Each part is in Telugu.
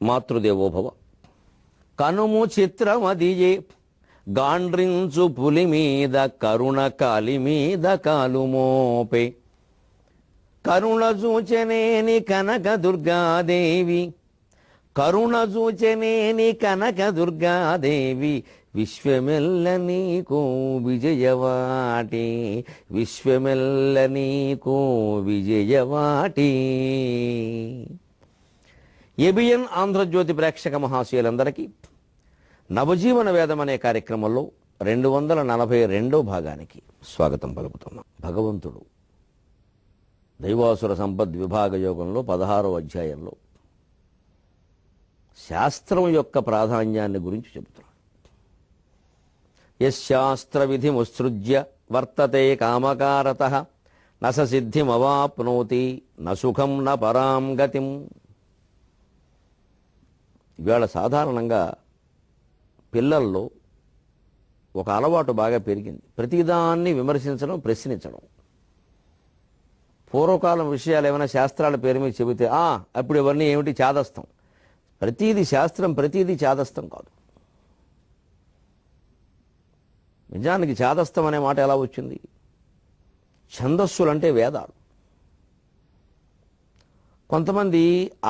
మాతృదేవోభవ. కనుము చిత్రమదియే గాండ్రించు పులి మీద కరుణ కాలి మీద కాలుమోపే. కరుణ చూచెనేని కనక దుర్గాదేవి, కరుణ చూచెనేని కనక దుర్గాదేవి, విశ్వమెల్ల నీకు విజయవాటి, విశ్వమెల్ల నీకు విజయవాటి. ఏబిఎన్ ఆంధ్రజ్యోతి ప్రేక్షక మహాశయులందరికీ నవజీవన వేదం అనే కార్యక్రమంలో 242వ భాగానికి స్వాగతం పలుకుతున్నాం. భగవంతుడు దైవాసుర సంపద్ విభాగ యోగంలో 16వ అధ్యాయంలో శాస్త్రం యొక్క ప్రాధాన్యాన్ని గురించి చెబుతున్నాడు. యశాస్త్ర విధిముత్సృజ్య వర్తతే కామకారతః నస సిద్ధిమవాప్నోతి నసుఖం న పరాం గతిం. ఇవాళ సాధారణంగా పిల్లల్లో ఒక అలవాటు బాగా పెరిగింది, ప్రతిదాన్ని విమర్శించడం, ప్రశ్నించడం. పూర్వకాలం విషయాలు ఏమైనా శాస్త్రాల పేరు మీద చెబితే అప్పుడు ఇవన్నీ ఏమిటి చాదస్తం. ప్రతీది శాస్త్రం, ప్రతీది చాదస్తం కాదు. నిజానికి చాదస్తం అనే మాట ఎలా వచ్చింది? ఛందస్సులంటే వేదాలు. కొంతమంది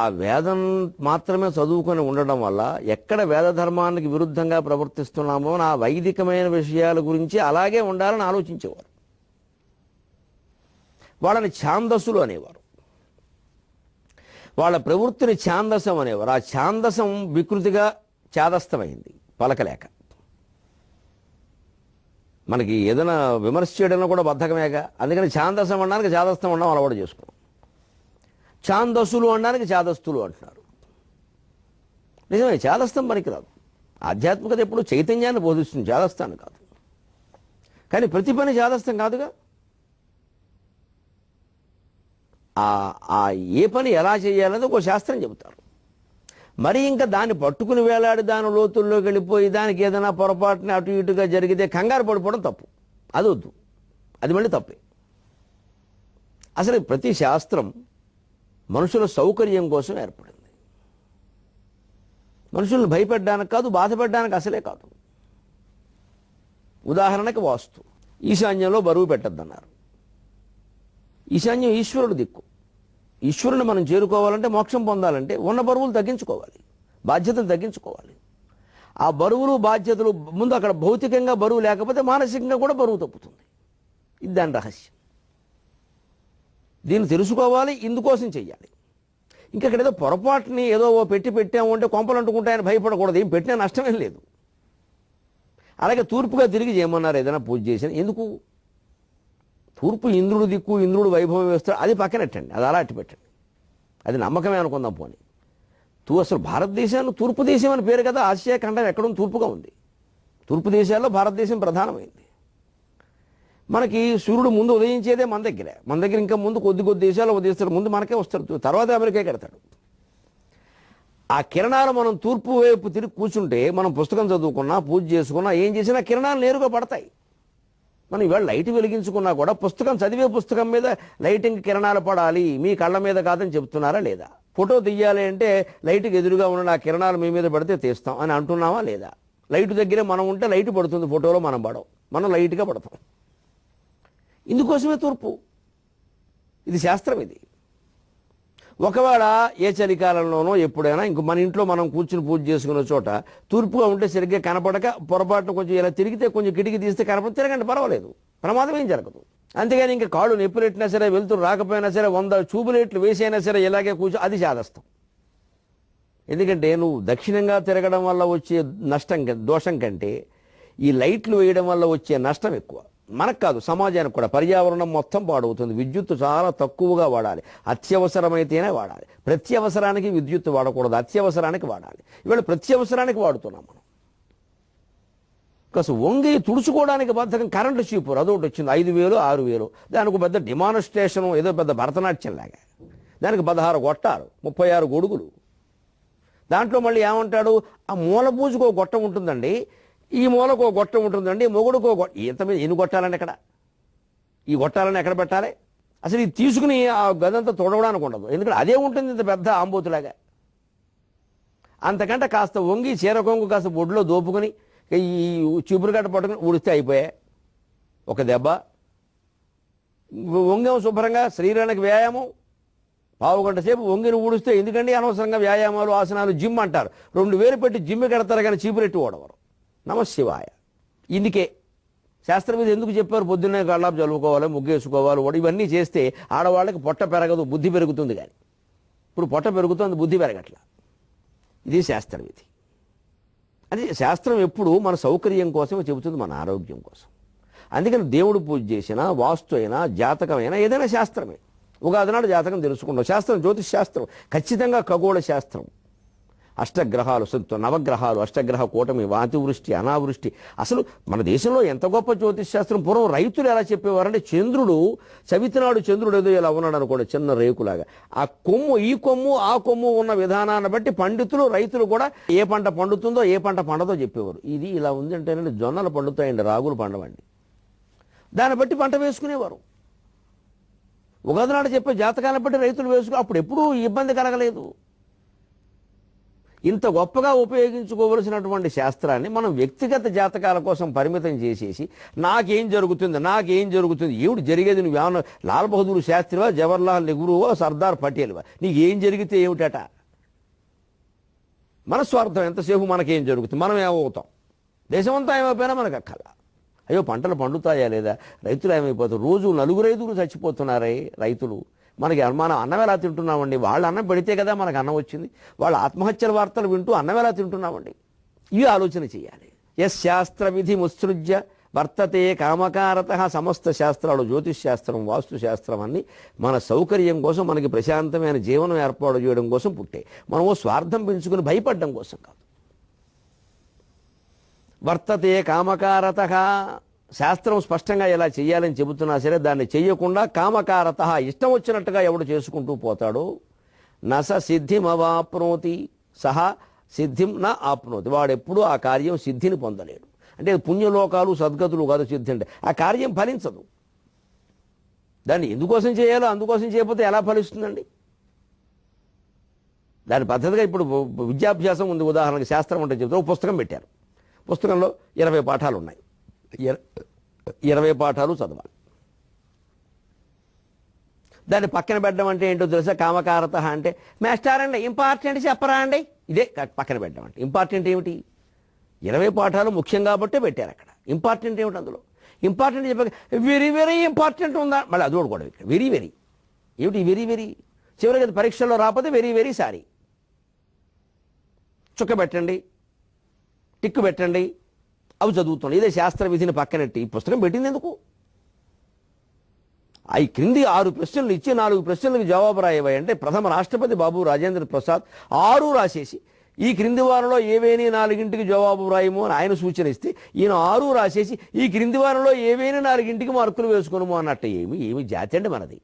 ఆ వేదం మాత్రమే చదువుకొని ఉండడం వల్ల ఎక్కడ వేద ధర్మానికి విరుద్ధంగా ప్రవర్తిస్తున్నామో ఆ వైదికమైన విషయాల గురించి అలాగే ఉండాలని ఆలోచించేవారు. వాళ్ళని ఛాందస్సులు అనేవారు. వాళ్ళ ప్రవృత్తిని ఛాందసం అనేవారు. ఆ ఛాందసం వికృతిగా చాదస్తమైంది పలకలేక. మనకి ఏదైనా విమర్శ చేయడంలో కూడా బద్ధకమేగా. అందుకని ఛాందసం అనడానికి చాదస్తం ఉండడం అలవాటు చేసుకున్నాం. ఛాందస్సులు అనడానికి చాదస్తులు అంటున్నారు. నిజమే, చాదస్తం పనికిరాదు. ఆధ్యాత్మికత ఎప్పుడు చైతన్యాన్ని బోధిస్తుంది, చాదస్తాన్ని కాదు. కానీ ప్రతి పని చాదస్తం కాదుగా. ఏ పని ఎలా చేయాలనేది ఒక శాస్త్రం చెబుతారు. మరి ఇంకా దాన్ని పట్టుకుని వేలాడి దాని లోతుల్లోకి వెళ్ళిపోయి దానికి ఏదైనా పొరపాటుని అటు ఇటుగా జరిగితే కంగారు పడిపోవడం తప్పు. అది వద్దు, అది మళ్ళీ తప్పే. అసలు ప్రతి శాస్త్రం మనుషుల సౌకర్యం కోసం ఏర్పడింది. మనుషులను భయపెట్టడానికి కాదు, బాధపెట్టడానికి అసలే కాదు. ఉదాహరణకి వాస్తు. ఈశాన్యంలో బరువు పెట్టద్దన్నారు. ఈశాన్యం ఈశ్వరుడు దిక్కు. ఈశ్వరుని మనం చేరుకోవాలంటే, మోక్షం పొందాలంటే ఉన్న బరువులు తగ్గించుకోవాలి, బాధ్యతలు తగ్గించుకోవాలి. ఆ బరువులు బాధ్యతలు ముందు అక్కడ భౌతికంగా బరువు లేకపోతే మానసికంగా కూడా బరువు తప్పుతుంది. ఇది దాని రహస్యం. దీన్ని తెలుసుకోవాలి, ఇందుకోసం చెయ్యాలి. ఇంకక్కడ ఏదో పొరపాటుని ఏదో పెట్టాము అంటే కొంపలు అంటుకుంటాయని భయపడకూడదు. ఏం పెట్టినా నష్టమేం లేదు. అలాగే తూర్పుగా తిరిగి చేయమన్నారు ఏదైనా పూజ చేసిన. ఎందుకు? తూర్పు ఇంద్రుడు దిక్కు, ఇంద్రుడు వైభవం వేస్తాడు, అది పక్కనెట్టండి, అది అలా అట్టి పెట్టండి. అది నమ్మకమే అనుకుందాం పోనీ. అసలు భారతదేశాన్ని తూర్పు దేశం అని పేరు కదా. ఆసియా ఖండం ఎక్కడుంది? తూర్పుగా ఉంది. తూర్పు దేశాల్లో భారతదేశం ప్రధానమైంది. మనకి సూర్యుడు ముందు ఉదయించేదే మన దగ్గరే. మన దగ్గర ఇంకా ముందు కొద్ది దేశాలు ఉదయిస్తాడు, ముందు మనకే వస్తాడు, తర్వాత అమెరికా కడతాడు. ఆ కిరణాలు మనం తూర్పు వైపు తిరిగి కూర్చుంటే మనం పుస్తకం చదువుకున్నా, పూజ చేసుకున్నా, ఏం చేసినా కిరణాలు నేరుగా పడతాయి. మనం ఇవాళ లైట్ వెలిగించుకున్నా కూడా పుస్తకం చదివే పుస్తకం మీద లైటింగ్ కిరణాలు పడాలి, మీ కళ్ళ మీద కాదని చెప్తున్నారా లేదా? ఫోటో తీయాలి అంటే లైట్కి ఎదురుగా ఉన్న ఆ కిరణాలు మీ మీద పడితే తీస్తాం అని అంటున్నావా లేదా? లైట్ దగ్గరే మనం ఉంటే లైట్ పడుతుంది, ఫోటోలో మనం పడవు, మనం లైట్గా పడతాం. ఇందుకోసమే తూర్పు. ఇది శాస్త్రం. ఇది ఒకవేళ ఏ చలికాలంలోనో ఎప్పుడైనా ఇంక మన ఇంట్లో మనం కూర్చుని పూజ చేసుకునే చోట తూర్పుగా ఉంటే సరిగ్గా కనపడక పొరపాటున కొంచెం ఇలా తిరిగితే, కొంచెం కిటికీ తీస్తే కనపడి తిరగండి, పర్వాలేదు, ప్రమాదం ఏం జరగదు. అంతేగాని ఇంకా కాళ్ళు నొప్పిరెట్టినా సరే, వెళ్తురు రాకపోయినా సరే, 100 చూపులేట్లు వేసైనా సరే ఇలాగే కూర్చో, అది చాదస్తం. ఎందుకంటే నువ్వు దక్షిణంగా తిరగడం వల్ల వచ్చే నష్టం, దోషం కంటే ఈ లైట్లు వేయడం వల్ల వచ్చే నష్టం ఎక్కువ. మనకు కాదు, సమాజానికి కూడా. పర్యావరణం మొత్తం పాడవుతుంది. విద్యుత్తు చాలా తక్కువగా వాడాలి, అత్యవసరమైతేనే వాడాలి. ప్రత్యవసరానికి విద్యుత్తు వాడకూడదు, అత్యవసరానికి వాడాలి. ఇవాళ ప్రత్యవసరానికి వాడుతున్నాం మనం. కాస్త వంగి తుడుచుకోవడానికి బద్ధకం కరెంటు చీపు అదొకటి వచ్చింది, 5,000 6,000. దానికి పెద్ద డిమాన్స్ట్రేషన్, ఏదో పెద్ద భరతనాట్యం లాగా. దానికి 16 గొట్టాలు, 36 గొడుగులు. దాంట్లో మళ్ళీ ఏమంటాడు, ఆ మూల పూజకు ఒక గొట్టం ఉంటుందండి, ఈ మూలకు ఒక గొట్టం ఉంటుందండి, మొగుడుకు ఒక ఇంత ఎన్ని గొట్టాలని ఎక్కడ, ఈ గొట్టాలని ఎక్కడ పెట్టాలి? అసలు ఇది తీసుకుని ఆ గదంతా తొడవడానికి ఉండదు. ఎందుకంటే అదే ఉంటుంది ఇంత పెద్ద ఆంబోతులాగా. అంతకంటే కాస్త వంగి చీర కొంగు కాస్త బొడ్లో దోపుకొని ఈ చిపురుగడ్డ పట్టుకుని ఊడిస్తే అయిపోయాయి. ఒక దెబ్బ వంగం శుభ్రంగా శరీరానికి వ్యాయామం. పావు గంట సేపు వంగిని ఊడిస్తే ఎందుకండి అనవసరంగా వ్యాయామాలు ఆసనాలు జిమ్ అంటారు. 2000 పెట్టి జిమ్ కడతారు కానీ చీపురెట్టి ఓడవరు. నమశివాయ. ఇందుకే శాస్త్రవేత్త ఎందుకు చెప్పారు పొద్దున్నే కళ్ళాపు చల్లుకోవాలి, ముగ్గేసుకోవాలి, ఇవన్నీ చేస్తే ఆడవాళ్ళకి పొట్ట పెరగదు, బుద్ధి పెరుగుతుంది. కానీ ఇప్పుడు పొట్ట పెరుగుతుంది, బుద్ధి పెరగట్ల. ఇది శాస్త్రవిధి. అది శాస్త్రం ఎప్పుడు మన సౌకర్యం కోసమే చెబుతుంది, మన ఆరోగ్యం కోసం. అందుకని దేవుడు పూజ చేసినా, వాస్తు అయినా, జాతకమైనా ఏదైనా శాస్త్రమే. ఉగాది నాడు జాతకం తెలుసుకుంటాం. శాస్త్రం జ్యోతిష్ శాస్త్రం, ఖచ్చితంగా ఖగోళ శాస్త్రం. అష్టగ్రహాలు, నవగ్రహాలు, అష్టగ్రహ కూటమి, అతివృష్టి, అనావృష్టి. అసలు మన దేశంలో ఎంత గొప్ప జ్యోతిష్ శాస్త్రం. పూర్వం రైతులు ఎలా చెప్పేవారంటే చంద్రుడు చవితినాడు చంద్రుడు ఏదో ఇలా ఉన్నాడు అనుకోండి, చిన్న రేకులాగా. ఆ కొమ్ము, ఈ కొమ్ము, ఆ కొమ్ము ఉన్న విధానాన్ని బట్టి పండితులు, రైతులు కూడా ఏ పంట పండుతుందో ఏ పంట పండదో చెప్పేవారు. ఇది ఇలా ఉంది అంటేనండి జొన్నలు పండుతాయండి, రాగులు పండవండి. దాన్ని బట్టి పంట వేసుకునేవారు. ఉగాది నాడు చెప్పే జాతకాలను బట్టి రైతులు వేసుకుని అప్పుడు ఎప్పుడూ ఇబ్బంది కలగలేదు. ఇంత గొప్పగా ఉపయోగించుకోవలసినటువంటి శాస్త్రాన్ని మనం వ్యక్తిగత జాతకాల కోసం పరిమితం చేసేసి నాకేం జరుగుతుంది, నాకేం జరుగుతుంది, ఏమిటి జరిగేది, నువ్వు ఏమన్నా లాల్ బహదూర్ శాస్త్రివా, జవహర్లాల్ నెహ్రూవా, సర్దార్ పటేల్వా, నీకు ఏం జరిగితే ఏమిటట. మన స్వార్థం ఎంతసేపు మనకేం జరుగుతుంది, మనం ఏమవుతాం, దేశమంతా ఏమైపోయినా మనకు అక్కల. అయ్యో పంటలు పండుతాయా లేదా, రైతులు ఏమైపోతారు, రోజు 4 చచ్చిపోతున్నారే రైతులు. మనకి మనం అన్నం ఎలా తింటున్నామండి, వాళ్ళు అన్నం పెడితే కదా మనకు అన్నం వచ్చింది. వాళ్ళ ఆత్మహత్యల వార్తలు వింటూ అన్నం ఎలా తింటున్నామండి. ఇవి ఆలోచన చేయాలి. యస్ శాస్త్ర విధి ముత్సృజ్య వర్తతే కామకారత. సమస్త శాస్త్రాలు, జ్యోతిష్ శాస్త్రం, వాస్తు శాస్త్రం అన్ని మన సౌకర్యం కోసం, మనకి ప్రశాంతమైన జీవనం ఏర్పాటు చేయడం కోసం పుట్టే. మనము స్వార్థం పెంచుకుని భయపడడం కోసం కాదు. వర్తతే కామకారత. శాస్త్రం స్పష్టంగా ఎలా చేయాలని చెబుతున్నా సరే దాన్ని చెయ్యకుండా కామకారత, ఇష్టం వచ్చినట్టుగా ఎవడు చేసుకుంటూ పోతాడో నస సిద్ధిమవాప్నోతి సహా సిద్ధిం నా ఆప్నోతి. వాడెప్పుడూ ఆ కార్యం సిద్ధిని పొందలేడు. అంటే పుణ్యలోకాలు సద్గతులు కాదు సిద్ధి అంటే. ఆ కార్యం ఫలించదు. దాన్ని ఎందుకోసం చేయాలో అందుకోసం చేయకపోతే ఎలా ఫలిస్తుందండి. దాని పద్ధతిగా ఇప్పుడు విద్యాభ్యాసం ఉంది. ఉదాహరణకి శాస్త్రం అంటే చెప్తే ఒక పుస్తకం పెట్టారు. పుస్తకంలో 20 పాఠాలు ఉన్నాయి. 20 పాఠాలు చదవాలి. దాన్ని పక్కన పెట్టడం అంటే ఏంటో తెలుసా. కామకారత అంటే మాస్టర్ అండి ఇంపార్టెంట్ చెప్పరా అండి, ఇదే పక్కన పెట్టడం అంటే. ఇంపార్టెంట్ ఏమిటి, 20 పాఠాలు ముఖ్యం కాబట్టే పెట్టారు అక్కడ. ఇంపార్టెంట్ ఏమిటి అందులో, ఇంపార్టెంట్ చెప్పాక వెరీ వెరీ ఇంపార్టెంట్ ఉందా, మళ్ళీ అది కూడా ఇక్కడ వెరీ వెరీ ఏమిటి, వెరీ వెరీ. చివరికి పరీక్షల్లో రాకపోతే వెరీ వెరీ సారీ, చుక్క పెట్టండి, టిక్కు పెట్టండి, అవి చదువుతున్నాయి. ఇదే శాస్త్ర విధిని పక్కనెట్టి ఈ పుస్తకం పెట్టింది ఎందుకు. ఈ క్రింది 6 ప్రశ్నలు ఇచ్చి 4 ప్రశ్నలకు జవాబు రాయవాయి అంటే ప్రథమ రాష్ట్రపతి బాబు రాజేంద్ర ప్రసాద్ 6 రాసేసి ఈ క్రింది వారంలో ఏవేని 4ంటికి జవాబు రాయము అని ఆయన సూచన ఇస్తే ఈయన 6 రాసేసి ఈ క్రింది వారంలో ఏవేని 4ంటికి మార్కులు వేసుకున్నాము అన్నట్టు. ఏమి జాతి అండి మనది,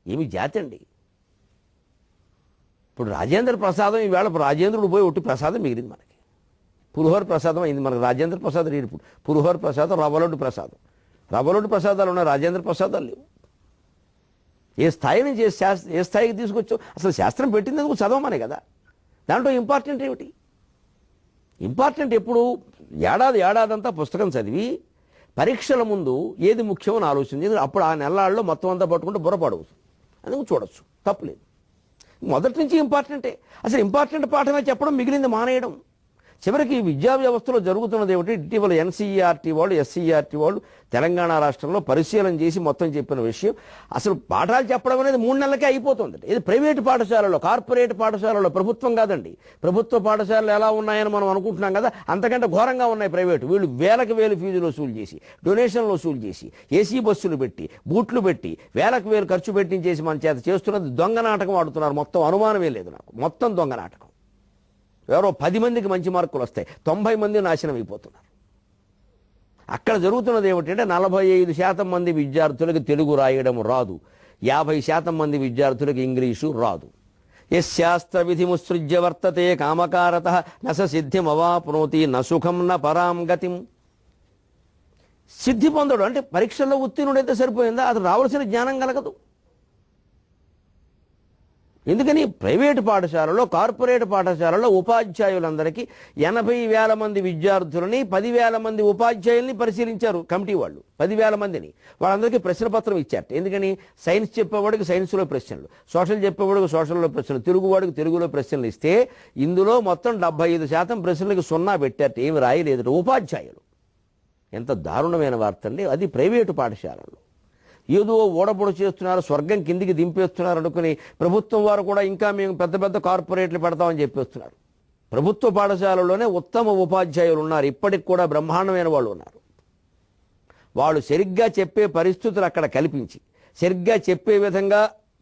ఏమి జాతి అండి. ఇప్పుడు రాజేంద్ర ప్రసాదం ఈవేళ రాజేంద్రుడు పోయి ఒట్టి ప్రసాదం మిగిలింది మనకి. పులిహోర ప్రసాదం అయింది మనకు. రాజేంద్ర ప్రసాద్ రీడు పులిహోర ప్రసాదం, రవ్వలొడ్డు ప్రసాదం. రవ్వలొడ్డు ప్రసాదాలు ఉన్నాయి, రాజేంద్ర ప్రసాదాలు లేవు. ఏ స్థాయి నుంచి ఏ స్థాయికి తీసుకొచ్చావు. అసలు శాస్త్రం పెట్టినందుకు చదవమనే కదా. దాంట్లో ఇంపార్టెంట్ ఏమిటి. ఇంపార్టెంట్ ఎప్పుడు ఏడాదంతా పుస్తకం చదివి పరీక్షల ముందు ఏది ముఖ్యమో అని ఆలోచించి అప్పుడు ఆ నెలల్లో మొత్తం అంతా పట్టుకుంటే బుర్రపాడవుతుంది. అందుకు చూడొచ్చు, తప్పులేదు. మొదటి నుంచి ఇంపార్టెంటే. అసలు ఇంపార్టెంట్ పాఠమే చెప్పడం, మిగిలింది మానేయడం. చివరికి విద్యా వ్యవస్థలో జరుగుతున్నది ఏమిటి, ఇటీవల ఎన్సీఈఆర్టీ వాళ్ళు, ఎస్సీఈఆర్టీ వాళ్ళు తెలంగాణ రాష్ట్రంలో పరిశీలన చేసి మొత్తం చెప్పిన విషయం, అసలు పాఠాలు చెప్పడం అనేది 3 నెలలకే అయిపోతుంది. ఇది ప్రైవేటు పాఠశాలలో, కార్పొరేట్ పాఠశాలలో, ప్రభుత్వం కాదండి. ప్రభుత్వ పాఠశాలలు ఎలా ఉన్నాయని మనం అనుకుంటున్నాం కదా, అంతకంటే ఘోరంగా ఉన్నాయి ప్రైవేటు. వీళ్ళు వేలకు వేలు ఫీజులు వసూలు చేసి, డొనేషన్లు వసూలు చేసి, ఏసీ బస్సులు పెట్టి, బూట్లు పెట్టి, వేలకు వేలు ఖర్చు పెట్టించేసి మన చేత చేస్తున్నది దొంగ నాటకం ఆడుతున్నారు. మొత్తం అనుమానమే లేదు నాకు, మొత్తం దొంగ నాటకం. ఎవరో 10 మందికి మంచి మార్కులు వస్తాయి, 90 మంది నాశనం అయిపోతున్నారు. అక్కడ జరుగుతున్నది ఏమిటంటే 45% మంది విద్యార్థులకు తెలుగు రాయడం రాదు, 50% మంది విద్యార్థులకు ఇంగ్లీషు రాదు. యశాస్త్ర విధి ముత్సృజ్య వర్తతే కామకారత నస సిద్ధిమవాప్నోతి నసుఖం న పరాం గతిం. సిద్ధి పొందడు అంటే పరీక్షల్లో ఉత్తీర్ణుడైతే సరిపోయిందా, అది రావాల్సిన జ్ఞానం కలగదు. ఎందుకని ప్రైవేటు పాఠశాలలో, కార్పొరేట్ పాఠశాలలో ఉపాధ్యాయులందరికీ 80,000 మంది విద్యార్థులని, 10,000 మంది ఉపాధ్యాయుల్ని పరిశీలించారు కమిటీ వాళ్ళు. 10,000 మందిని వాళ్ళందరికీ ప్రశ్నపత్రం ఇచ్చారు. ఎందుకని సైన్స్ చెప్పేవాడికి సైన్స్లో ప్రశ్నలు, సోషల్ చెప్పేవాడికి సోషల్లో ప్రశ్నలు, తెలుగువాడికి తెలుగులో ప్రశ్నలు ఇస్తే ఇందులో మొత్తం 75% ప్రశ్నలకు 0 పెట్టారు. ఏమి రాయలేదు ఉపాధ్యాయులు. ఎంత దారుణమైన వార్త అండి. అది ప్రైవేటు పాఠశాలలు. ఏదో ఓడబొడ చేస్తున్నారు, స్వర్గం కిందికి దింపేస్తున్నారు అనుకుని ప్రభుత్వం వారు కూడా ఇంకా మేము పెద్ద పెద్ద కార్పొరేట్లు పెడతామని చెప్పేస్తున్నారు. ప్రభుత్వ పాఠశాలలోనే ఉత్తమ ఉపాధ్యాయులు ఉన్నారు, ఇప్పటికి కూడా బ్రహ్మాండమైన వాళ్ళు ఉన్నారు. వాళ్ళు సరిగ్గా చెప్పే పరిస్థితులు అక్కడ కల్పించి సరిగ్గా చెప్పే విధంగా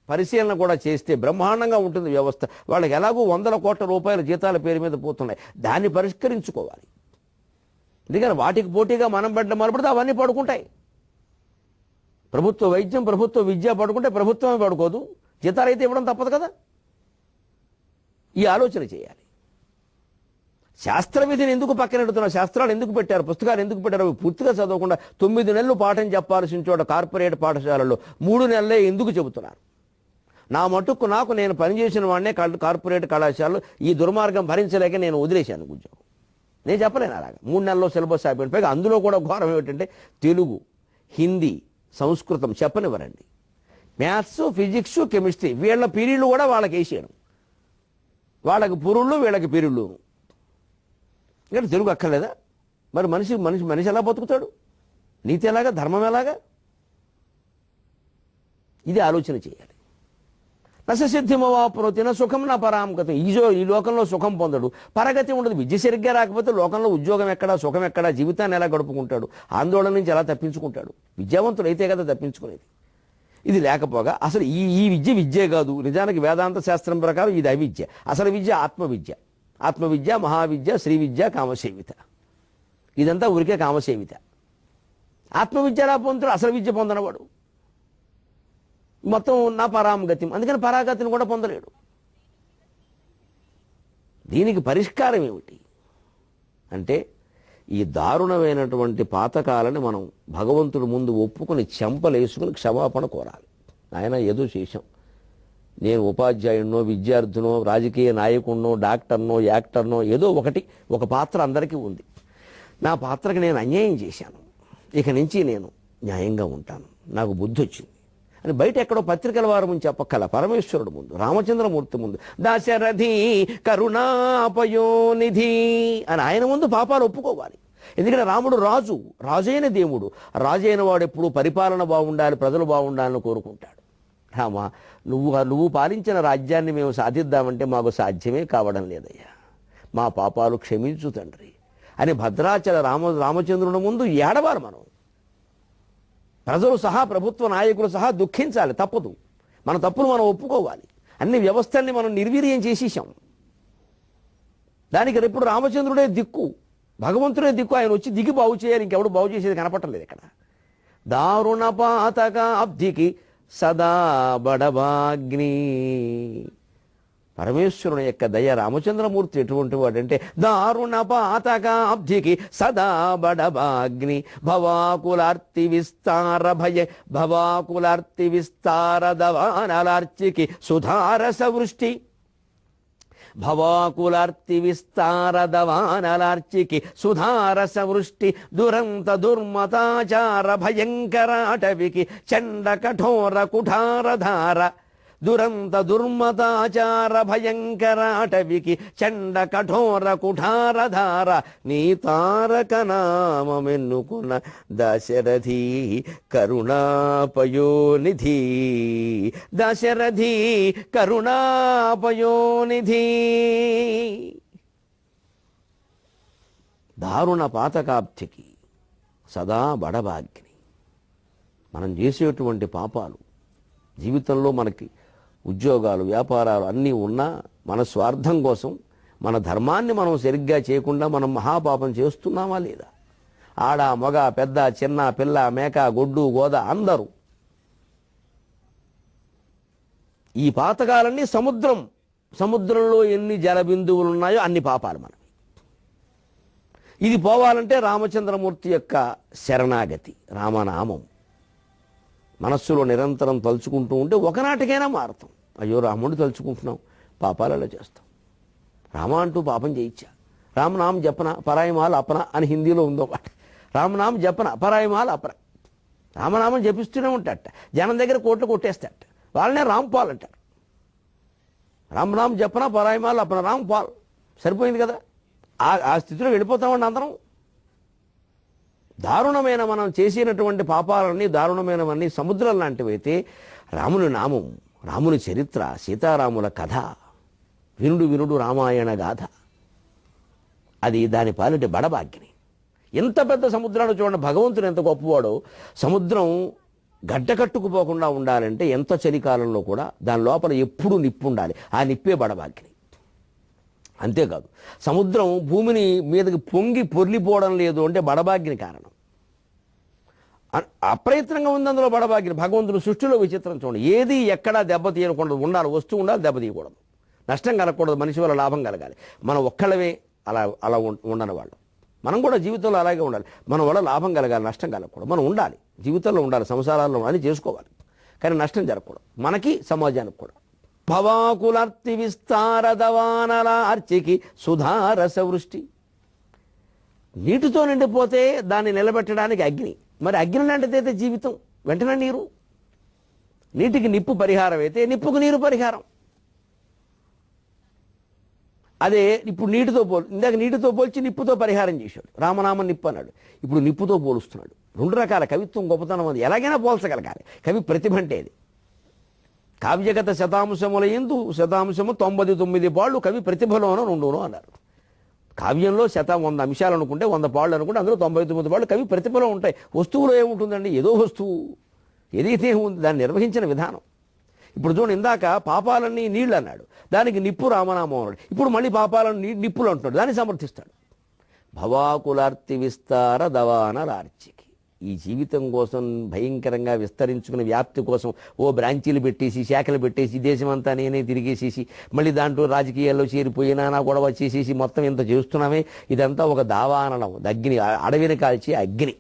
పరిశీలన కూడా చేస్తే బ్రహ్మాండంగా ఉంటుంది వ్యవస్థ. వాళ్ళకి ఎలాగో 100 కోట్ల రూపాయల జీతాల పేరు మీద పోతున్నాయి, దాన్ని పరిష్కరించుకోవాలి. ఎందుకని వాటికి పోటీగా మనం పెట్ట మొదలుపెడితే అవన్నీ పడుకుంటాయి. ప్రభుత్వ వైద్యం, ప్రభుత్వ విద్య పడుకుంటే ప్రభుత్వమే పడుకోదు, జీతాలు అయితే ఇవ్వడం తప్పదు కదా. ఈ ఆలోచన చేయాలి. శాస్త్ర విధిని ఎందుకు పక్కనెడుతున్నారు, శాస్త్రాలు ఎందుకు పెట్టారు, పుస్తకాలు ఎందుకు పెట్టారు, పూర్తిగా చదవకుండా 9 నెలలు పాఠం చెప్పాల్సిన చోట కార్పొరేట్ పాఠశాలలో 3 నెలలే ఎందుకు చెబుతున్నారు? నా మటుకు నాకు నేను పనిచేసిన వాడినే కార్పొరేట్ కళాశాలలో ఈ దుర్మార్గం భరించలేక నేను వదిలేశాను ఉద్యోగం. నేను చెప్పలేను అలాగా. 3 నెలల్లో సిలబస్ అయిపోయింది. పైగా అందులో కూడా ఘోరం ఏమిటంటే తెలుగు, హిందీ, సంస్కృతం చెప్పనివ్వరండి. మ్యాథ్స్, ఫిజిక్స్, కెమిస్ట్రీ వీళ్ళ పీరియడ్లు కూడా వాళ్ళకి వేసేయడం. వాళ్ళకి పురుళ్ళు, వీళ్ళకి పీరియడ్లు. ఇక్కడ తెలుగు అక్కర్లేదా? మరి మనిషి ఎలా బతుకుతాడు? నీతి ఎలాగా, ధర్మం ఎలాగా? ఇది ఆలోచన చేయాలి. నసిద్ధిమవాప్నోతిన సుఖం నా పరాంగతం. ఈ లోకంలో సుఖం పొందడు, పరగతి ఉండదు. విద్య సరిగ్గా రాకపోతే లోకంలో ఉద్యోగం ఎక్కడా, సుఖం ఎక్కడా, జీవితాన్ని ఎలా గడుపుకుంటాడు, ఆందోళన నుంచి ఎలా తప్పించుకుంటాడు? విద్యావంతుడు అయితే కదా తప్పించుకునేది. ఇది లేకపోగా అసలు ఈ విద్యే కాదు. నిజానికి వేదాంత శాస్త్రం ప్రకారం ఇది అవిద్య. అసలు విద్య ఆత్మవిద్య. ఆత్మవిద్య, మహావిద్య, శ్రీ విద్య, కామసేవిత. ఇదంతా ఊరికే కామసేవిత. ఆత్మవిద్య ఎలా పొందుతాడు? అసలు విద్య పొందనవాడు. మొత్తం నా పరాంగతి, అందుకని పరాగతిని కూడా పొందలేడు. దీనికి పరిష్కారం ఏమిటి అంటే ఈ దారుణమైనటువంటి పాతకాలని మనం భగవంతుడి ముందు ఒప్పుకుని చెంపలేసుకుని క్షమాపణ కోరాలి. ఆయన ఏదో చేశాం, నేను ఉపాధ్యాయుడినో, విద్యార్థినో, రాజకీయ నాయకుడినో, డాక్టర్నో, యాక్టర్నో, ఏదో ఒక పాత్ర అందరికీ ఉంది. నా పాత్రకి నేను అన్యాయం చేశాను, ఇక నుంచి నేను న్యాయంగా ఉంటాను, నాకు బుద్ధి వచ్చింది అని బయట ఎక్కడో పత్రికల వారు ముందు చెప్పక్కల పరమేశ్వరుడు ముందు, రామచంద్రమూర్తి ముందు, దాశరథి కరుణాపయోనిధి అని ఆయన ముందు పాపాలు ఒప్పుకోవాలి. ఎందుకంటే రాముడు రాజైన దేవుడు. రాజైన వాడు ఎప్పుడు పరిపాలన బాగుండాలి, ప్రజలు బాగుండాలని కోరుకుంటాడు. రామా, నువ్వు పాలించిన రాజ్యాన్ని మేము సాధిద్దామంటే మాకు సాధ్యమే కావడం లేదయ్యా, మా పాపాలు క్షమించు తండ్రి అని భద్రాచల రామచంద్రుని ముందు ఏడవాలి. మనం ప్రజలు సహా, ప్రభుత్వ నాయకులు సహా దుఃఖించాలి, తప్పదు. మన తప్పును మనం ఒప్పుకోవాలి. అన్ని వ్యవస్థల్ని మనం నిర్వీర్యం చేసేసాం. దానికి ఇప్పుడు రామచంద్రుడే దిక్కు, భగవంతుడే దిక్కు. ఆయన వచ్చి దిగి బాగు చేయాలి, ఇంకెవడు బాగు చేసేది కనపట్టలేదు ఇక్కడ. దారుణ పాతక అబ్ధికి సదా బడబాగ్ని. పరమేశ్వరుని యొక్క దయ. రామచంద్రమూర్తి ఎటువంటి వాడంటే దారుణ పాతకాబ్ధికి సదా బడబాగ్ని భవాకులార్తి విస్తార దవానలార్చికి సుధారస వృష్టి. భవాకులార్తి విస్తార దవానలార్చికి సుధారస వృష్టి. దురంత దుర్మతాచార భయంకరాటవికి చండ కఠోర కుఠారధార. దురంత దుర్మతాచార భయంకరాటవికి చండ కఠోర కుఠారధార. నీ తారక నామమెన్నుకున్న దశరథి కరుణాపయోనిధి. దశరథి కరుణాపయోనిధి. దారుణ పాతకాబ్ధికి సదా బడబాగ్ని. మనం చేసేటువంటి పాపాలు, జీవితంలో మనకి ఉద్యోగాలు, వ్యాపారాలు అన్నీ ఉన్నా మన స్వార్థం కోసం, మన ధర్మాన్ని మనం సరిగ్గా చేయకుండా మనం మహాపాపం చేస్తున్నామా లేదా? ఆడ, మగ, పెద్ద, చిన్న, పిల్ల, మేక, గొడ్డు, గోద అందరూ. ఈ పాతకాలన్నీ సముద్రంలో ఎన్ని జలబిందువులు ఉన్నాయో అన్ని పాపాలు మనవి. ఇది పోవాలంటే రామచంద్రమూర్తి యొక్క శరణాగతి, రామనామం మనస్సులో నిరంతరం తలుచుకుంటూ ఉంటే ఒకనాటికైనా మారుతాం. అయ్యో రాముడు తలుచుకుంటున్నాం, పాపాలలో చేస్తాం. రామ అంటూ పాపం చేయించా. రామనామ జపన పరాయమాల అపన అని హిందీలో ఉందో మాట. రామనామ జపన పరాయమాల అపన. రామనామం జపిస్తూనే ఉంటాడట, జనం దగ్గర కోట్లు కొట్టేస్తాడట, వాళ్ళనే రాంపాల్ అంటారు. రామనామ జపన పరాయమాల అపన రాంపాల్. సరిపోయింది కదా. ఆ స్థితిలో వెళ్ళిపోతామండి అందరం. దారుణమైన మనం చేసినటువంటి పాపాలన్నీ దారుణమైనవన్నీ సముద్రం లాంటివైతే రాముని నామం, రాముని చరిత్ర, సీతారాముల కథ వినుడు వినుడు రామాయణ గాథ, అది దాని పాలిటి బడబాగ్ని. ఎంత పెద్ద సముద్రాన్ని చూడండి, భగవంతుడు ఎంత గొప్పవాడో. సముద్రం గడ్డకట్టుకుపోకుండా ఉండాలంటే ఎంత చలికాలంలో కూడా దాని లోపల ఎప్పుడూ నిప్పు ఉండాలి. ఆ నిప్పే బడబాగ్ని. అంతేకాదు, సముద్రం భూమిని మీదకి పొంగి పొర్లిపోవడం లేదు అంటే బడబాగ్ని కారణం. అప్రయత్నంగా ఉంది అందులో బడబాగ్ని. భగవంతుడు సృష్టిలో విచిత్రం చూడండి. ఏది ఎక్కడా దెబ్బతీయకూడదు, ఉండాలి, వస్తువు ఉండాలి, దెబ్బతీయకూడదు, నష్టం కలగకూడదు, మనిషి వల్ల లాభం కలగాలి. మనం ఒక్కళ్ళవే అలా అలా ఉండని వాళ్ళు. మనం కూడా జీవితంలో అలాగే ఉండాలి. మన వల్ల లాభం కలగాలి, నష్టం కలగకూడదు. మనం ఉండాలి, జీవితంలో ఉండాలి, సంసారాల్లో అని చేసుకోవాలి, కానీ నష్టం జరగకూడదు మనకి, సమాజానికి కూడా. భవాకులర్తి విస్తారదవానల అర్చికి సుధారస వృష్టి. నీటితో నిండిపోతే దాన్ని నిలబెట్టడానికి అగ్ని. మరి అగ్ని లాంటిదైతే జీవితం, వెంటనే నీరు. నీటికి నిప్పు పరిహారం అయితే నిప్పుకు నీరు పరిహారం. అదే ఇప్పుడు ఇందాక నీటితో పోల్చి నిప్పుతో పరిహారం చేశాడు. రామనామం నిప్పు అన్నాడు, ఇప్పుడు నిప్పుతో పోలుస్తున్నాడు. రెండు రకాల కవిత్వం గొప్పతనం అది. ఎలాగైనా పోల్చగలగాలి. కవి ప్రతిభ అంటే అది. కావ్యగత శతాంశముల యందు శతాంశము 99 పాళ్ళు కవి ప్రతిభలోనో రెండునో అన్నారు. కావ్యంలో 100 అంశాలు అనుకుంటే 100 పాళ్ళు అనుకుంటే అందులో 99 పాళ్ళు కవి ప్రతిభలో ఉంటాయి. వస్తువులో ఏముంటుందండి? ఏదో వస్తువు ఏదైతే ఉంది దాన్ని నిర్వహించిన విధానం. ఇప్పుడు చూడండి, ఇందాక పాపాలన్నీ నీళ్ళు అన్నాడు, దానికి నిప్పు రామనామం అన్నాడు. ఇప్పుడు మళ్ళీ పాపాలను నిప్పులు అంటున్నాడు, దాన్ని సమర్థిస్తాడు. భవాకులార్తి విస్తార దవానలార్చికి. ఈ జీవితం కోసం భయంకరంగా విస్తరించుకునే వ్యాప్తి కోసం ఓ బ్రాంచీలు పెట్టేసి, శాఖలు పెట్టేసి, దేశమంతా నేనే తిరిగేసేసి, మళ్ళీ దాంట్లో రాజకీయాల్లో చేరిపోయినా నా గొడవ చేసేసి మొత్తం ఇంత చేస్తున్నామే. ఇదంతా ఒక దావానలం, అగ్ని, అడవిని కాల్చి అగ్ని.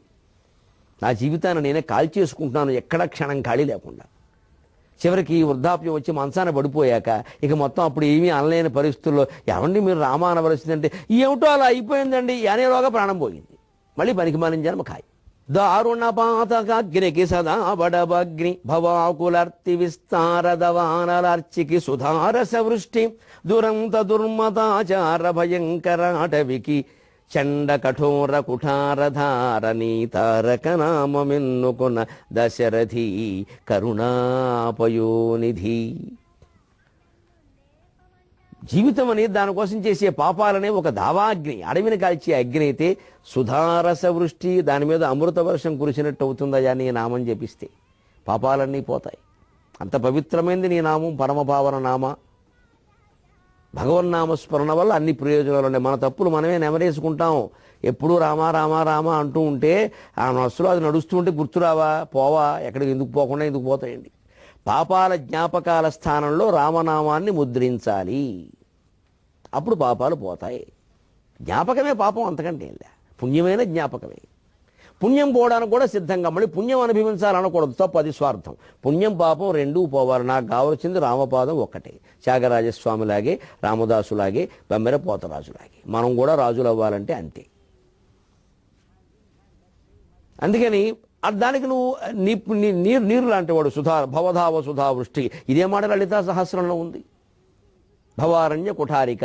నా జీవితాన్ని నేనే కాల్చేసుకుంటున్నాను, ఎక్కడ క్షణం ఖాళీ లేకుండా. చివరికి వృద్ధాప్యం వచ్చి మంచాన పడిపోయాక ఇక మొత్తం అప్పుడు ఏమీ అనలేని పరిస్థితుల్లో ఏమండి మీరు రామా అనవలసిందంటే ఏమిటో అలా అయిపోయిందండి అనేలోగా ప్రాణం పోయింది. మళ్ళీ పనికి మాలిన జన్మ ఖాయి. దారుణ పాతకాగ్నికి సదా బడబగ్ని భవాకులర్తి విస్తారదవానలార్చికి సుధారస వృష్టి దురంత దుర్మతాచార భయంకరాటవికి చండ కఠోర కుఠారధారణీ తారక నామమెన్నుకున్న దశరథి కరుణాపయోనిధి. జీవితం అనేది దానికోసం చేసే పాపాలనే ఒక దావాగ్ని, అడవిని కాల్చే అగ్ని అయితే సుధారస వృష్టి, దాని మీద అమృత వర్షం కురిసినట్టు అవుతుందయ్యా నీ నామం జపిస్తే. పాపాలన్నీ పోతాయి. అంత పవిత్రమైంది నీ నామం, పరమపావన నామ. భగవన్నామస్మరణ వల్ల అన్ని ప్రయోజనాలు ఉన్నాయి. మన తప్పులు మనమే నెమరేసుకుంటాం. ఎప్పుడూ రామా రామా రామా అంటూ ఉంటే ఆ నస్సులో అది నడుస్తూ ఉంటే గుర్తురావా, పోవా, ఎక్కడికి ఎందుకు పోకుండా ఎందుకు పోతాయండి. పాపాల జ్ఞాపకాల స్థానంలో రామనామాన్ని ముద్రించాలి, అప్పుడు పాపాలు పోతాయి. జ్ఞాపకమే పాపం, అంతకంటే పుణ్యమైన జ్ఞాపకమే. పుణ్యం పోవడానికి కూడా సిద్ధంగా, మళ్ళీ పుణ్యం అనుభవించాలనకూడదు, తప్పు, అది స్వార్థం. పుణ్యం పాపం రెండూ పోవాలి. నాకు కావాల్సింది రామపాదం ఒక్కటే. త్యాగరాజస్వామిలాగే, రామదాసులాగే, బమ్మెర పోతరాజులాగే మనం కూడా రాజులు అవ్వాలంటే అంతే. అందుకని దానికి నువ్వు నీరు లాంటి వాడు. భవధావ సుధా వృష్టి, ఇదే మాట లలితా సహస్రంలో ఉంది. భవారణ్య కుఠారిక,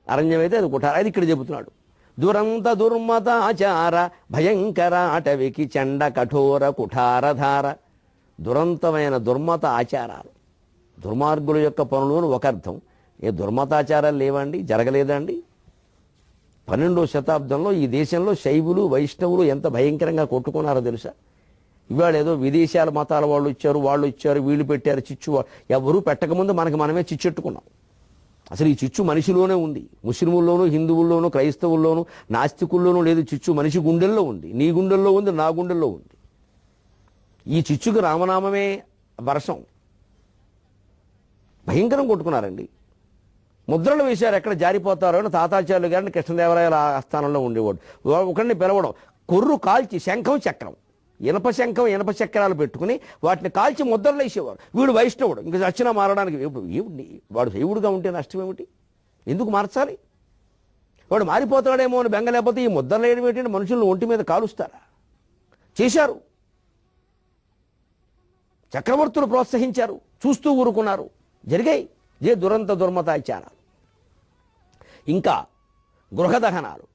అరణ్యమైతే అది కుఠార, అది ఇక్కడ చెబుతున్నాడు. దురంత దుర్మతాచార భయంకర అటవికి చండ కఠోర కుఠారధార. దురంతమైన దుర్మత ఆచారాలు, దుర్మార్గుల యొక్క పనులను ఒక అర్థం. ఏ దుర్మతాచారాలు లేవండి, జరగలేదండి. 12వ శతాబ్దంలో ఈ దేశంలో శైవులు వైష్ణవులు ఎంత భయంకరంగా కొట్టుకున్నారో తెలుసా. ఇవాళ ఏదో విదేశాల మతాల వాళ్ళు ఇచ్చారు, వీళ్ళు పెట్టారు చిచ్చు. ఎవరూ పెట్టకముందు మనమే చిచ్చెట్టుకున్నాం. అసలు ఈ చిచ్చు మనిషిలోనే ఉంది. ముస్లింల్లోనూ, హిందువుల్లోనూ, క్రైస్తవుల్లోనూ, నాస్తికుల్లోనూ లేదు. చిచ్చు మనిషి గుండెల్లో ఉంది, నీ గుండెల్లో ఉంది, నా గుండెల్లో ఉంది. ఈ చిచ్చుకు రామనామమే వర్షం. భయంకరం కొట్టుకున్నారండి. ముద్రలు వేశారు, ఎక్కడ జారిపోతారో అని. తాతాచార్యులు గారిని కృష్ణదేవరాయల ఆస్థానంలో ఉండేవాడు. ఒకరిని పిలవడం, కొర్రు కాల్చి శంఖం చక్రం ఇనప శంఖం ఇనప చక్రాలు పెట్టుకుని వాటిని కాల్చి ముద్రలు వేసేవారు. వీడు వైష్ణవుడు, ఇంకా చచ్చినా మారడానికి వాడు శైవుడుగా ఉంటే నష్టం ఏమిటి? ఎందుకు మార్చాలి? వాడు మారిపోతాడేమో అని బెంగ, లేకపోతే ఈ ముద్రలు వేయడం ఏంటంటే మనుషులను ఒంటి మీద కాలుస్తారా? చేశారు. చక్రవర్తులు ప్రోత్సహించారు, చూస్తూ ఊరుకున్నారు, జరిగాయి ఏ దురంత దుర్మతాచారాలు. ఇంకా గృహదహనాలు.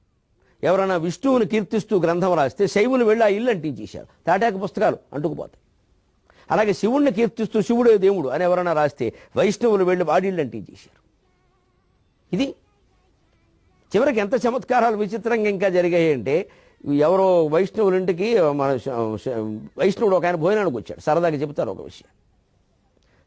ఎవరైనా విష్ణువుని కీర్తిస్తూ గ్రంథం రాస్తే శైవులు వెళ్ళి ఆ ఇల్లు అంటించేశారు, తాటాకు పుస్తకాలు అంటుకుపోతాయి. అలాగే శివుణ్ణి కీర్తిస్తూ శివుడే దేవుడు అని ఎవరైనా రాస్తే వైష్ణవులు వెళ్ళి వాడిళ్ళు అంటించేశారు. ఇది చివరికి ఎంత చమత్కారాలు విచిత్రంగా ఇంకా జరిగాయి అంటే, ఎవరో వైష్ణవులింటికి మన వైష్ణవుడు ఒక ఆయన భోజనానికి వచ్చాడు. సరదాగా చెబుతారు ఒక విషయం.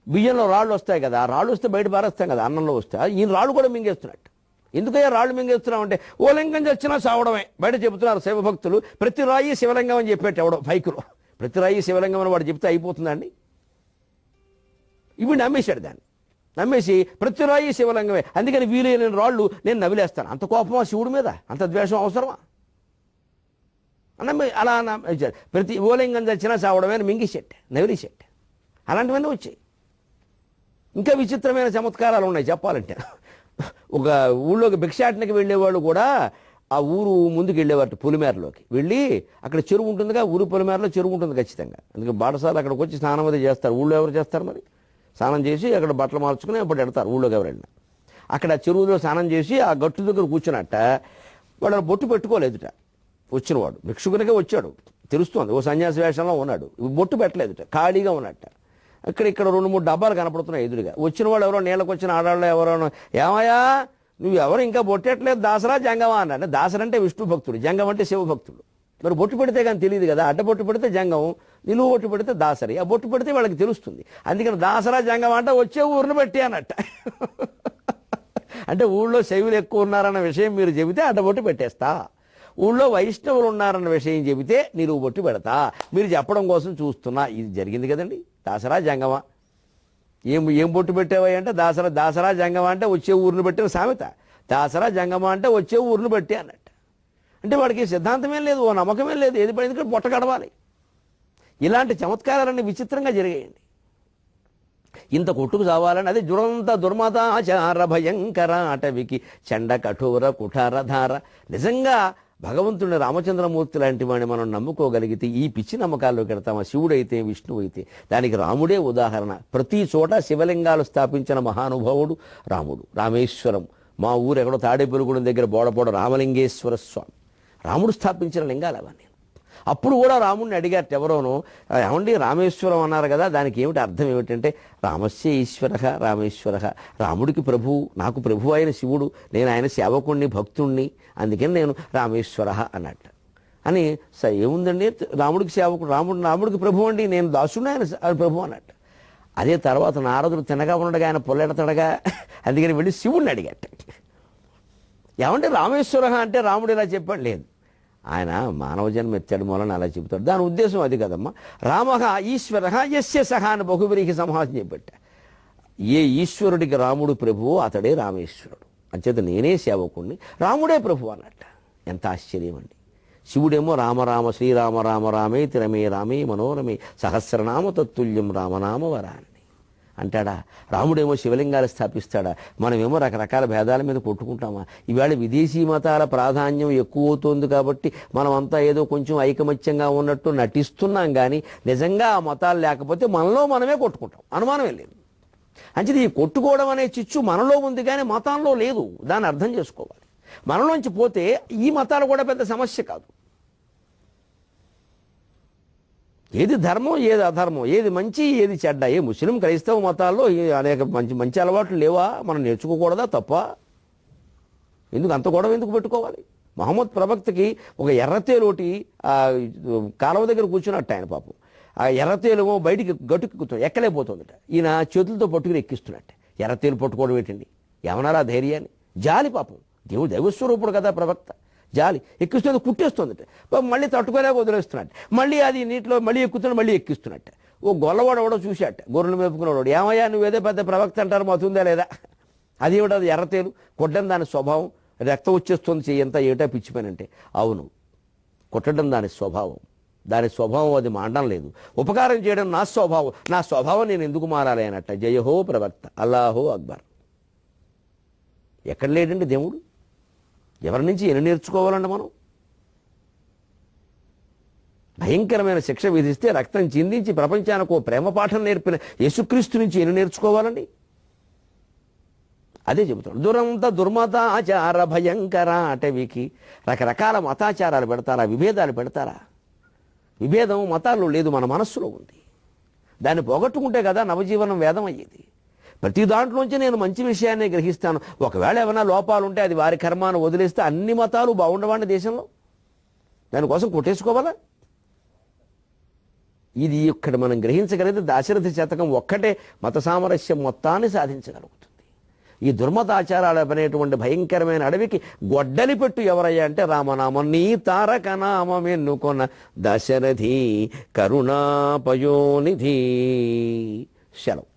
బియ్యంలో రాళ్ళు వస్తాయి కదా, ఆ రాళ్ళు వస్తే బయట పారేస్తాం కదా, అన్నంలో వస్తే ఈయన రాళ్ళు కూడా మింగేస్తున్నట్టు. ఎందుకయ్యా రాళ్ళు మింగేస్తున్నాం అంటే, ఓ లింగం చచ్చినా చావడమే బయట చెబుతున్నారు శివభక్తులు. ప్రతి రాయి శివలింగం అని చెప్పేట ఎవడో బైకులో. ప్రతి రాయి శివలింగం అని వాడు చెప్తే అయిపోతుందండి? ఇవి నమ్మేశాడు దాన్ని. నమ్మేసి ప్రతి రాయి శివలింగమే, అందుకని వీలైన రాళ్ళు నేను నవిలేస్తాను. అంత కోపమా శివుడి మీద? అంత ద్వేషం అవసరమా? నమ్మి అలా నమ్మేశాడు. ప్రతి ఓలింగం చచ్చినా చావడమే అని మింగిసేట, నవిలేసేట. అలాంటివన్నీ వచ్చాయి. ఇంకా విచిత్రమైన చమత్కారాలు ఉన్నాయి చెప్పాలంటే. ఒక ఊళ్ళోకి భిక్షాటనకి వెళ్ళేవాళ్ళు కూడా ఆ ఊరు ముందుకు వెళ్ళేవారు, పులిమేరలోకి వెళ్ళి అక్కడ చెరువు ఉంటుందిగా, ఊరు పులిమేరలో చెరువు ఉంటుంది ఖచ్చితంగా. అందుకే బాటసార్లు అక్కడికి వచ్చి స్నానం అది చేస్తారు. ఊళ్ళో ఎవరు చేస్తారు మరి? స్నానం చేసి అక్కడ బట్టలు మార్చుకుని అప్పుడు పెడతారు ఊళ్ళోకి ఎవరైనా. అక్కడ చెరువులో స్నానం చేసి ఆ గట్టు దగ్గర కూర్చున్నట్ట వాడు బొట్టు పెట్టుకోలేదుట. వచ్చినవాడు భిక్షుకునికే వచ్చాడు, తెలుస్తోంది ఓ సన్యాసి వేషంలో ఉన్నాడు, బొట్టు పెట్టలేదుట, ఖాళీగా ఉన్నట్ట. ఇక్కడ 2-3 డబ్బాలు కనపడుతున్నాయి ఎదురుగా. వచ్చిన వాళ్ళు ఎవరో నీళ్ళకి వచ్చిన ఆడాళ్ళు ఎవరో, ఏమయ్యా నువ్వు ఎవరు ఇంకా బొట్టెట్లేదు, దాసరా జంగమా అన్నాడు. దాసరంటే విష్ణు భక్తుడు, జంగం అంటే శివభక్తుడు. మరి బొట్టు పెడితే కానీ తెలియదు కదా. అడ్డ బొట్టు పెడితే జంగం, నిలువు బొట్టు పెడితే దాసరి. ఆ బొట్టు పెడితే వాళ్ళకి తెలుస్తుంది. అందుకని దాసరా జంగం అంటే వచ్చే ఊరిని బట్టి అన్నట్ట. అంటే ఊళ్ళో శైవులు ఎక్కువ ఉన్నారన్న విషయం మీరు చెబితే అడ్డబొట్టు పెట్టేస్తా, ఊళ్ళో వైష్ణవులు ఉన్నారన్న విషయం చెబితే నిలువు బొట్టు పెడతా. మీరు చెప్పడం కోసం చూస్తున్నా. ఇది జరిగింది కదండి. దాసరా జంగమా, ఏం బొట్టు పెట్టావా అంటే దాసరా జంగమా అంటే వచ్చే ఊరిని పెట్టిన సామెత. దాసరా జంగమా అంటే వచ్చే ఊరిని బట్టి అన్నట్టు. అంటే వాడికి సిద్ధాంతమేం లేదు, ఓ నమ్మకమేం లేదు, ఏది పడింది ఇక్కడ పొట్ట గడవాలి. ఇలాంటి చమత్కారాలన్నీ విచిత్రంగా జరిగాయండి. ఇంత కొట్టుకు చావాలని అదే దురంత దుర్మతాచార భయంకర అటవికి చండ కఠోర కుఠారధార. నిజంగా భగవంతుని రామచంద్రమూర్తి లాంటి వాడిని మనం నమ్ముకోగలిగితే ఈ పిచ్చి నమ్మకాల్లోకి వెడతామా? శివుడైతే విష్ణువు అయితే దానికి రాముడే ఉదాహరణ. ప్రతి చోట శివలింగాలు స్థాపించిన మహానుభావుడు రాముడు. రామేశ్వరం, మా ఊరు ఎక్కడో తాడేపల్లిగూడెం దగ్గర బోడబోడ రామలింగేశ్వర స్వామి, రాముడు స్థాపించిన లింగాలు అవన్నీ. అప్పుడు కూడా రాముడిని అడిగారు ఎవరోనో, ఏమండి రామేశ్వరం అన్నారు కదా, దానికి ఏమిటి అర్థం ఏమిటంటే, రామస్య ఈశ్వర రామేశ్వర, రాముడికి ప్రభువు, నాకు ప్రభువు అయిన శివుడు, నేను ఆయన సేవకుణ్ణి భక్తుణ్ణి, అందుకని నేను రామేశ్వర అన్నట్టు. అని ఏముందండి రాముడికి సేవకుడు, రాముడికి ప్రభువు అండి, నేను దాసుడు, ఆయన ప్రభువు అన్నట్టు. అదే తర్వాత నారదుడు తినగా ఉండగా ఆయన పొల్లెడతాడగా, అందుకని వెళ్ళి శివుడిని అడిగట, ఏమంటే రామేశ్వర అంటే రాముడు ఇలా చెప్పాడు. లేదు, ఆయన మానవ జన్మ ఎత్తాడు మూలని అలా చెబుతాడు. దాని ఉద్దేశం అది కదమ్మా. రామః ఈశ్వర యస్య సహ అని బహువ్రీహి సమాసం చెప్పట. ఏ ఈశ్వరుడికి రాముడు ప్రభువు అతడే రామేశ్వరుడు. అంచేత నేనే సేవకుణ్ణి, రాముడే ప్రభువు అన్నట్ట. ఎంత ఆశ్చర్యం అండి. శివుడేమో రామ రామ శ్రీరామ రామ రామేతి రమే రామే మనోరమే సహస్రనామ తత్తుల్యం రామనామ వరాన్ని అంటాడా? రాముడేమో శివలింగాలు స్థాపిస్తాడా? మనమేమో రకరకాల భేదాల మీద కొట్టుకుంటామా? ఈవేళ విదేశీ మతాల ప్రాధాన్యం ఎక్కువ అవుతోంది కాబట్టి మనమంతా ఏదో కొంచెం ఐకమత్యంగా ఉన్నట్టు నటిస్తున్నాం, కానీ నిజంగా ఆ మతాలు లేకపోతే మనలో మనమే కొట్టుకుంటాం, అనుమానమే లేదు. అంటే ఈ కొట్టుకోవడం అనే చిచ్చు మనలో ఉంది కానీ మతంలో లేదు. దాన్ని అర్థం చేసుకోవాలి. మనలోంచి పోతే ఈ మతాలు కూడా పెద్ద సమస్య కాదు. ఏది ధర్మం, ఏది అధర్మం, ఏది మంచి, ఏది చెడ్డ, ఏ ముస్లిం క్రైస్తవ మతాల్లో అనేక మంచి అలవాట్లు లేవా? మనం నేర్చుకోకూడదా? తప్ప ఎందుకు అంత గొడవ ఎందుకు పెట్టుకోవాలి? మహమ్మద్ ప్రవక్తకి ఒక ఎర్రతేలోటి కాలువ దగ్గర కూర్చున్నట్టు ఆయన పాపం. ఆ ఎర్రతేలేమో బయటికి గట్టుకుతుంది, ఎక్కలేకపోతుందట. ఈయన చేతులతో పట్టుకుని ఎక్కిస్తున్నట్టు. ఎర్రతేలు పట్టుకోవడం ఏంటండి? ఏమన్నారా ధైర్యాన్ని? జాలి పాపం, దేవుడు దైవస్వరూపుడు కదా ప్రవక్త. జాలి ఎక్కిస్తుంది, కుట్టేస్తుందట. మళ్ళీ తట్టుకోలేక వదిలేస్తున్నట్టు. మళ్ళీ అది నీటిలో మళ్ళీ ఎక్కుతున్నాడు, మళ్ళీ ఎక్కిస్తున్నట్టు. ఓ గొల్లవాడు ఎవడో చూశాట, గొర్రెలు మేపుకునేవాడు. ఏమయ్యా నువ్వేదో పెద్ద ప్రవక్త అంటారు, మతుందా లేదా? అదేమిటి అది ఎర్రతేలు కొట్టడం దాని స్వభావం, రక్తం వచ్చేస్తుంది చెయ్యంతా, ఏటా పిచ్చిపోయినంటే. అవును, కొట్టడం దాని స్వభావం. దాని స్వభావం అది మానడం లేదు. ఉపకారం చేయడం నా స్వభావం, నా స్వభావం నేను ఎందుకు మారాలి అన్నట్ట. జయహో ప్రవక్త, అల్లాహో అక్బర్. ఎక్కడ లేడండి దేవుడు? ఎవరి నుంచి ఎన్ని నేర్చుకోవాలండి మనం? భయంకరమైన శిక్ష విధిస్తే రక్తం చిందించి ప్రపంచానికి ఓ ప్రేమ పాఠం నేర్పిన యేసుక్రీస్తు నుంచి ఎన్ని నేర్చుకోవాలండి? అదే చెబుతాడు. దురంత దుర్మతాచార భయంకర అటవికి. రకరకాల మతాచారాలు పెడతారా, విభేదాలు పెడతారా? విభేదం మతాల్లో లేదు, మన మనస్సులో ఉంది. దాన్ని పోగొట్టుకుంటే కదా నవజీవనం వేదం అయ్యేది. ప్రతి దాంట్లోంచి నేను మంచి విషయాన్ని గ్రహిస్తాను. ఒకవేళ ఏమైనా లోపాలు ఉంటే అది వారి కర్మాను వదిలేస్తే అన్ని మతాలు బాగుండవండి దేశంలో. దానికోసం కొట్టేసుకోవాలా? ఇది ఇక్కడ మనం గ్రహించగలిగితే దాశరథి శతకం ఒక్కటే మత సామరస్యం మొత్తాన్ని సాధించగలుగుతుంది. ఈ దుర్మతాచారాలు అనేటువంటి భయంకరమైన అడవికి గొడ్డలి పెట్టు ఎవరయ్యా అంటే రామనామం. నీ తారక నామం ఎన్నుకొన్న దశరథి కరుణాపయోనిధి. సెలవు.